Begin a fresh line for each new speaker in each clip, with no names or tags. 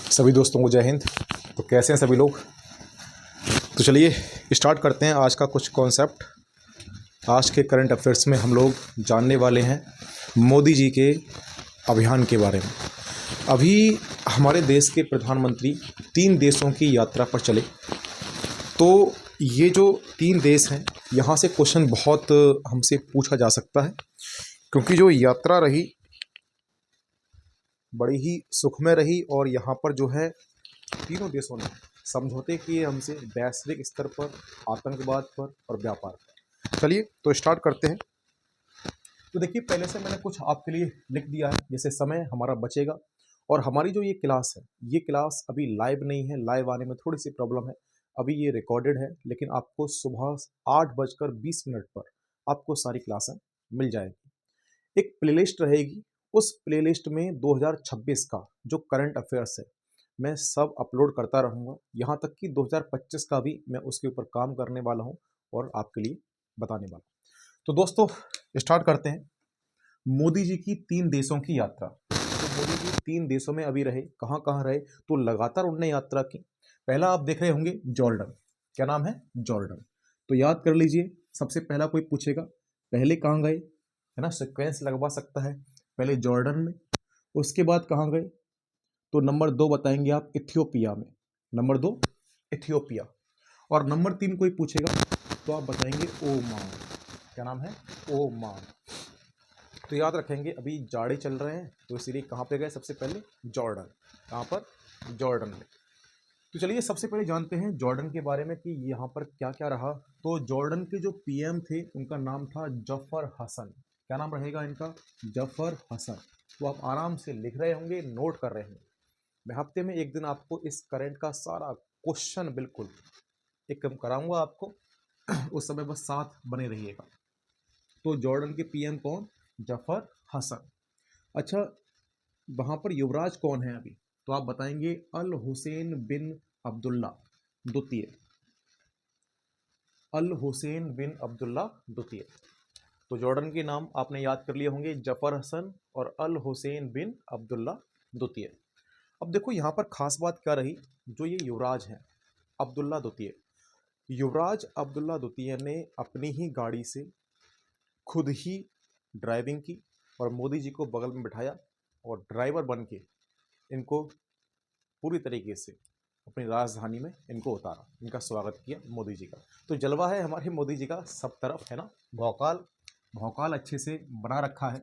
सभी दोस्तों को जय हिंद। तो कैसे हैं सभी लोग? तो चलिए स्टार्ट करते हैं आज का कुछ कॉन्सेप्ट। आज के करंट अफेयर्स में हम लोग जानने वाले हैं मोदी जी के अभियान के बारे में। अभी हमारे देश के प्रधानमंत्री 3 देशों की यात्रा पर चले, तो ये जो 3 देश हैं यहाँ से क्वेश्चन बहुत हमसे पूछा जा सकता है, क्योंकि जो यात्रा रही बड़ी ही सुखमय रही और यहाँ पर जो है तीनों देशों ने समझौते किए हमसे वैश्विक स्तर पर, आतंकवाद पर और व्यापार पर। चलिए तो स्टार्ट करते हैं। तो देखिए, पहले से मैंने कुछ आपके लिए लिख दिया है, जैसे समय हमारा बचेगा। और हमारी जो ये क्लास है, ये क्लास अभी लाइव नहीं है, लाइव आने में थोड़ी सी प्रॉब्लम है। अभी ये रिकॉर्डेड है, लेकिन आपको सुबह 8:20 पर आपको सारी क्लासें मिल जाएगी। एक प्लेलिस्ट रहेगी, उस प्लेलिस्ट में 2026 का जो करंट अफेयर्स है मैं सब अपलोड करता रहूँगा, यहाँ तक कि 2025 का भी मैं उसके ऊपर काम करने वाला हूँ और आपके लिए बताने वाला हूँ। तो दोस्तों स्टार्ट करते हैं। मोदी जी की 3 देशों की यात्रा। तो मोदी जी 3 देशों में अभी रहे, कहाँ कहाँ रहे, तो लगातार उनने यात्रा की। पहला आप देख रहे होंगे जॉर्डन, क्या नाम है? जॉर्डन। तो याद कर लीजिए, सबसे पहला कोई पूछेगा पहले कहाँ गए, है ना, सिक्वेंस लगवा सकता है। पहले जॉर्डन में, उसके बाद कहाँ गए, तो नंबर 2 बताएंगे आप इथियोपिया में, नंबर 2 इथियोपिया। और नंबर 3 कोई पूछेगा तो आप बताएंगे ओमान, क्या नाम है? ओमान। तो याद रखेंगे अभी जाड़े चल रहे हैं, तो इसीलिए कहाँ पे गए सबसे पहले? जॉर्डन। कहाँ पर? जॉर्डन में। तो चलिए सबसे पहले जानते हैं जॉर्डन के बारे में कि यहाँ पर क्या क्या रहा। तो जॉर्डन के जो पीएम थे उनका नाम था जफर हसन। क्या नाम रहेगा इनका? जफर हसन। तो आप आराम से लिख रहे होंगे, नोट कर रहे होंगे। मैं हफ्ते में एक दिन आपको इस करंट का सारा क्वेश्चन बिल्कुल एकदम कराऊंगा आपको, उस समय बस साथ बने रहिएगा। तो जॉर्डन के पीएम कौन? जफर हसन। अच्छा, वहाँ पर युवराज कौन है अभी? तो आप बताएंगे अल हुसैन बिन अब्दुल्ला द्वितीय। अल हुसैन बिन अब्दुल्ला द्वितीय। तो जॉर्डन के नाम आपने याद कर लिए होंगे, जफर हसन और अल हुसैन बिन अब्दुल्ला द्वितीय। अब देखो यहाँ पर खास बात क्या रही, जो ये युवराज हैं अब्दुल्ला द्वितीय, युवराज अब्दुल्ला द्वितीय ने अपनी ही गाड़ी से खुद ही ड्राइविंग की और मोदी जी को बगल में बिठाया और ड्राइवर बन के इनको पूरी तरीके से अपनी राजधानी में इनको उतारा, इनका स्वागत किया मोदी जी का। तो जलवा है हमारे मोदी जी का सब तरफ, है ना, भौकाल भौकाल अच्छे से बना रखा है।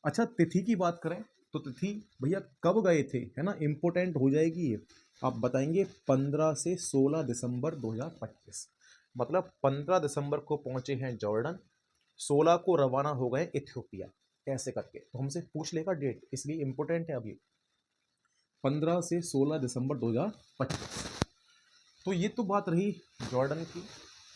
अच्छा, तिथि की बात करें तो तिथि भैया कब गए थे, है ना, इम्पोर्टेंट हो जाएगी ये। आप बताएंगे 15 से 16 दिसंबर 2025। मतलब 15 दिसंबर को पहुंचे हैं जॉर्डन, 16 को रवाना हो गए इथियोपिया। कैसे करके तो हमसे पूछ लेगा डेट, इसलिए इम्पोर्टेंट है अभी। 15 से 16 दिसंबर 2025। तो ये तो बात रही जॉर्डन की।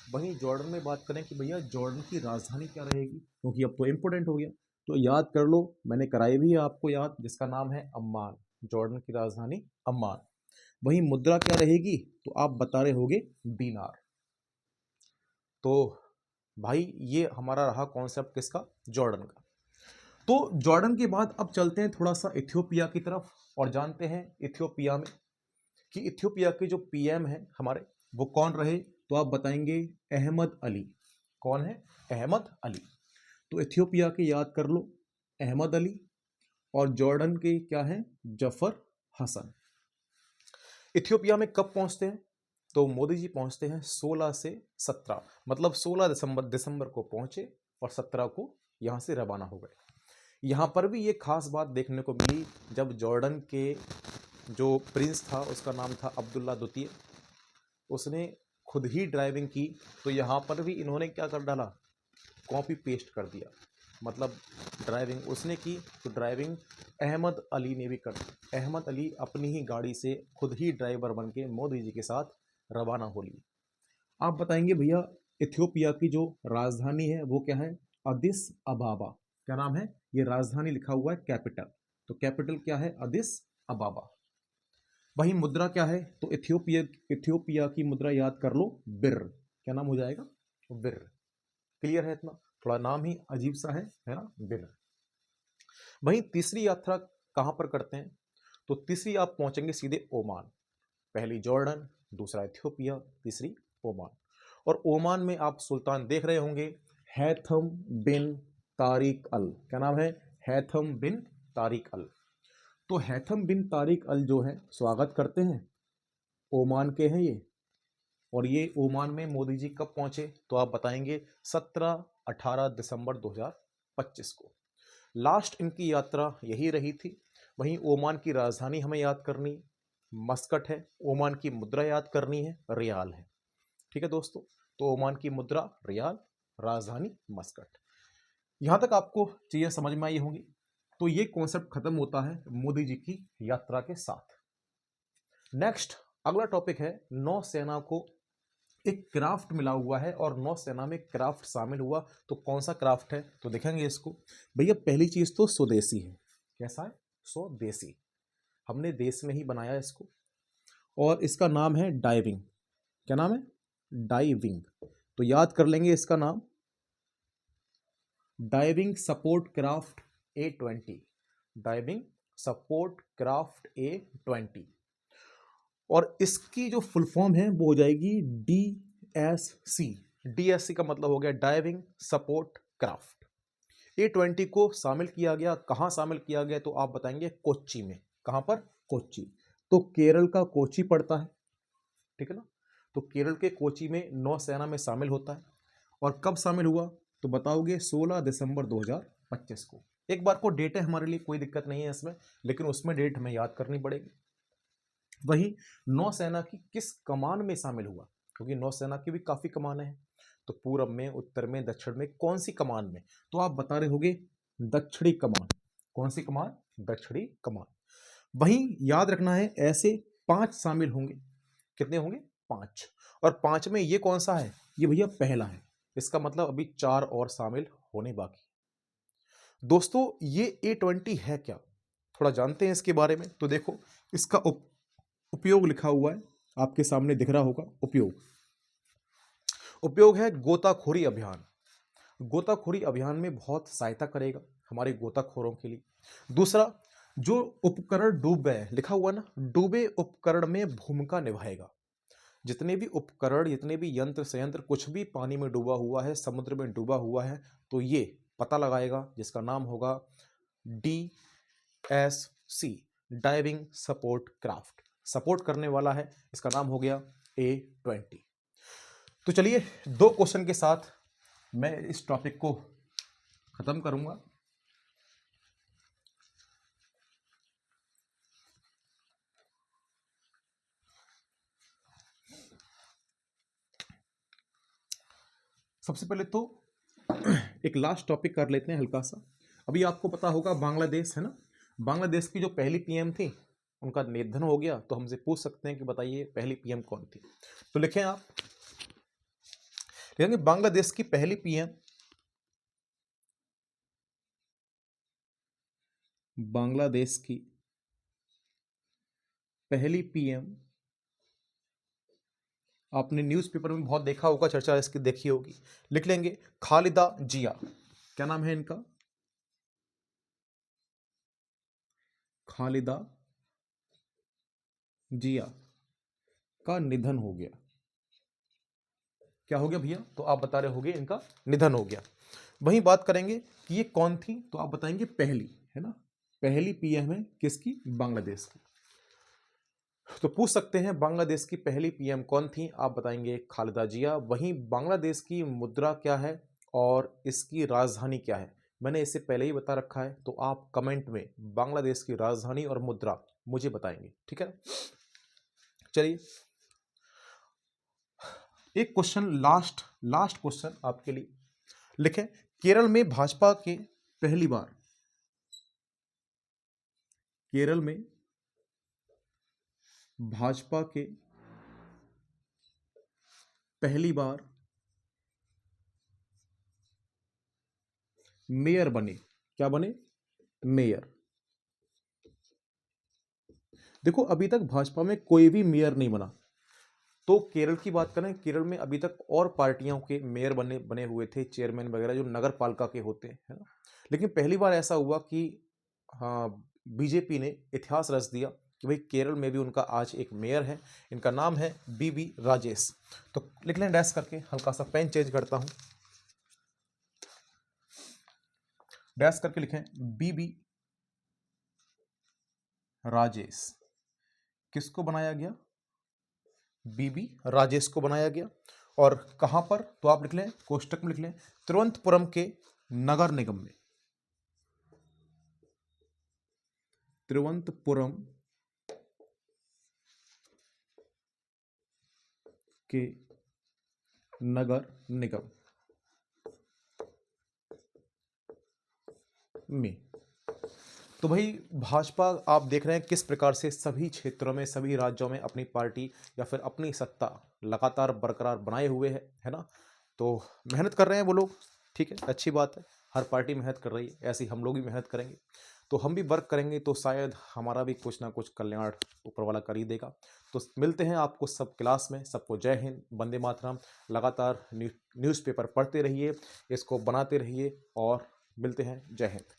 वहीं जॉर्डन में बात करें कि भैया जॉर्डन की राजधानी क्या रहेगी, क्योंकि अब तो इम्पोर्टेंट हो गया। तो याद कर लो, मैंने कराई भी है आपको याद, जिसका नाम है अम्मान। जॉर्डन की राजधानी अम्मान। वहीं मुद्रा क्या रहेगी, तो आप बता रहे होगे दीनार। तो भाई ये हमारा रहा कॉन्सेप्ट किसका? जॉर्डन का। तो जॉर्डन के बाद अब चलते हैं थोड़ा सा इथियोपिया की तरफ और जानते हैं इथियोपिया में कि इथियोपिया के जो पीएम हैं हमारे वो कौन रहे। तो आप बताएंगे अहमद अली। कौन है? अहमद अली। तो इथियोपिया के याद कर लो अहमद अली, और जॉर्डन के क्या हैं? जफर हसन। इथियोपिया में कब पहुंचते हैं? तो मोदी जी पहुंचते हैं 16 से 17, मतलब 16 दिसंबर को पहुंचे और 17 को यहां से रवाना हो गए। यहाँ पर भी ये खास बात देखने को मिली, जब जॉर्डन के जो प्रिंस था उसका नाम था अब्दुल्ला द्वितीय, उसने खुद ही ड्राइविंग की। तो यहाँ पर भी इन्होंने क्या कर डाला? कॉपी पेस्ट कर दिया। मतलब ड्राइविंग उसने की तो ड्राइविंग अहमद अली ने भी कर दी। अहमद अली अपनी ही गाड़ी से खुद ही ड्राइवर बन के मोदी जी के साथ रवाना हो लिए। आप बताएंगे भैया इथियोपिया की जो राजधानी है वो क्या है? अदिस अबाबा। क्या नाम है? ये राजधानी लिखा हुआ है कैपिटल, तो कैपिटल क्या है? अदिस अबाबा। वही मुद्रा क्या है? तो इथियोपिया की मुद्रा याद कर लो, बिर। क्या नाम हो जाएगा? बिर। क्लियर है इतना? थोड़ा नाम ही अजीब सा है ना, बिर। वहीं तीसरी यात्रा कहां पर करते हैं? तो तीसरी आप पहुंचेंगे सीधे ओमान। पहली जॉर्डन, दूसरा इथियोपिया, तीसरी ओमान। और ओमान में आप सुल्तान देख रहे होंगे, हैथम बिन तारिक अल। क्या नाम है? हैथम बिन तारिक अल। तो हैथम बिन तारिक अल जो है स्वागत करते हैं, ओमान के हैं ये। और ये ओमान में मोदी जी कब पहुंचे? तो आप बताएंगे 17-18 दिसंबर 2025 को। लास्ट इनकी यात्रा यही रही थी। वहीं ओमान की राजधानी हमें याद करनी मस्कट है, ओमान की मुद्रा याद करनी है, रियाल है। ठीक है दोस्तों, तो ओमान की मुद्रा रियाल, राजधानी मस्कट। यहां तक आपको चीजें समझ में आई होंगी। तो ये कॉन्सेप्ट खत्म होता है मोदी जी की यात्रा के साथ। नेक्स्ट अगला टॉपिक है, नौसेना को एक क्राफ्ट मिला हुआ है और नौसेना में क्राफ्ट शामिल हुआ। तो कौन सा क्राफ्ट है? तो देखेंगे इसको। भैया पहली चीज तो स्वदेशी है। कैसा है? स्वदेशी। हमने देश में ही बनाया इसको। और इसका नाम है डाइविंग। क्या नाम है? डाइविंग। तो याद कर लेंगे इसका नाम, diving support craft A20। Diving support craft A20। और इसकी जो फुल फॉर्म है वो हो जाएगी DSC। DSC का मतलब हो गया डाइविंग सपोर्ट क्राफ्ट। A20 को शामिल किया गया, कहाँ शामिल किया गया? तो आप बताएंगे कोच्चि में। कहाँ पर? कोच्चि। तो केरल का कोच्चि पड़ता है, ठीक है ना? तो केरल के कोच्चि में नौसेना में शामिल होता है। और कब शामिल हुआ? तो बताओगे 16 दिसंबर 2025 को। एक बार को डेट है हमारे लिए, कोई दिक्कत नहीं है इसमें, लेकिन उसमें डेट हमें याद करनी पड़ेगी। वही नौसेना की किस कमान में शामिल हुआ? क्योंकि नौसेना की भी काफी कमानें हैं। तो पूर्व में, उत्तर में, दक्षिण में, कौन सी कमान में? तो आप बता रहे होगे दक्षिणी कमान। कौन सी कमान? दक्षिणी कमान। वहीं याद रखना है ऐसे 5 शामिल होंगे। कितने होंगे? 5। और 5 में ये कौन सा है? ये भैया पहला है। इसका मतलब अभी 4 और शामिल होने बाकी। दोस्तों ये A20 है क्या? थोड़ा जानते हैं इसके बारे में। तो देखो इसका उपयोग लिखा हुआ है, आपके सामने दिख रहा होगा। उपयोग है गोताखोरी अभियान। गोताखोरी अभियान में बहुत सहायता करेगा हमारे गोताखोरों के लिए। दूसरा, जो उपकरण डूब गए, लिखा हुआ ना, डूबे उपकरण में भूमिका निभाएगा। जितने भी उपकरण, जितने भी यंत्र संयंत्र, कुछ भी पानी में डूबा हुआ है, समुद्र में डूबा हुआ है, तो ये पता लगाएगा, जिसका नाम होगा DSC, diving support craft. Support करने वाला है, इसका नाम हो गया A20। तो चलिए 2 क्वेश्चन के साथ मैं इस टॉपिक को खत्म करूंगा। सबसे पहले तो एक लास्ट टॉपिक कर लेते हैं हल्का सा। अभी आपको पता होगा बांग्लादेश है ना, बांग्लादेश की जो पहली PM थी उनका निधन हो गया। तो हमसे पूछ सकते हैं कि बताइए पहली PM कौन थी? तो लिखें आप, लिखेंगे बांग्लादेश की पहली PM, बांग्लादेश की पहली PM, आपने न्यूज़पेपर में बहुत देखा होगा, चर्चा इसकी देखी होगी। लिख लेंगे खालिदा जिया। क्या नाम है इनका? खालिदा जिया का निधन हो गया। क्या हो गया भैया? तो आप बता रहे होगे इनका निधन हो गया। वहीं बात करेंगे कि ये कौन थी, तो आप बताएंगे पहली, है ना? पहली PM है किसकी? बांग्लादेश की। तो पूछ सकते हैं बांग्लादेश की पहली PM कौन थी? आप बताएंगे खालिदा जिया। वहीं बांग्लादेश की मुद्रा क्या है और इसकी राजधानी क्या है? मैंने इससे पहले ही बता रखा है, तो आप कमेंट में बांग्लादेश की राजधानी और मुद्रा मुझे बताएंगे, ठीक है? चलिए एक क्वेश्चन, लास्ट क्वेश्चन आपके लिए। लिखें केरल में भाजपा के पहली बार, केरल में भाजपा के पहली बार मेयर बने। क्या बने? मेयर। देखो अभी तक भाजपा में कोई भी मेयर नहीं बना। तो केरल की बात करें, केरल में अभी तक और पार्टियों के मेयर बने बने हुए थे, चेयरमैन वगैरह जो नगर पालिका के होते हैं, है ना। लेकिन पहली बार ऐसा हुआ कि हाँ, बीजेपी ने इतिहास रच दिया कि भाई केरल में भी उनका आज एक मेयर है। इनका नाम है बीबी राजेश। तो लिख लें डैश करके, हल्का सा पेन चेंज करता हूं, डैश करके लिखें बीबी राजेश। किसको बनाया गया? बीबी राजेश को बनाया गया। और कहां पर? तो आप लिख लें, कोष्टक में लिख लें, तिरुवनंतपुरम के नगर निगम में। तिरुवनंतपुरम के नगर निगम में। तो भाई भाजपा आप देख रहे हैं किस प्रकार से सभी क्षेत्रों में, सभी राज्यों में अपनी पार्टी या फिर अपनी सत्ता लगातार बरकरार बनाए हुए है ना। तो मेहनत कर रहे हैं वो लोग, ठीक है, अच्छी बात है। हर पार्टी मेहनत कर रही है, ऐसी हम लोग भी मेहनत करेंगे। तो हम भी वर्क करेंगे तो शायद हमारा भी कुछ ना कुछ कल्याण ऊपर वाला कर ही देगा। तो मिलते हैं आपको सब क्लास में। सबको जय हिंद, वंदे मातरम। लगातार न्यूज़पेपर पढ़ते रहिए, इसको बनाते रहिए और मिलते हैं। जय हिंद।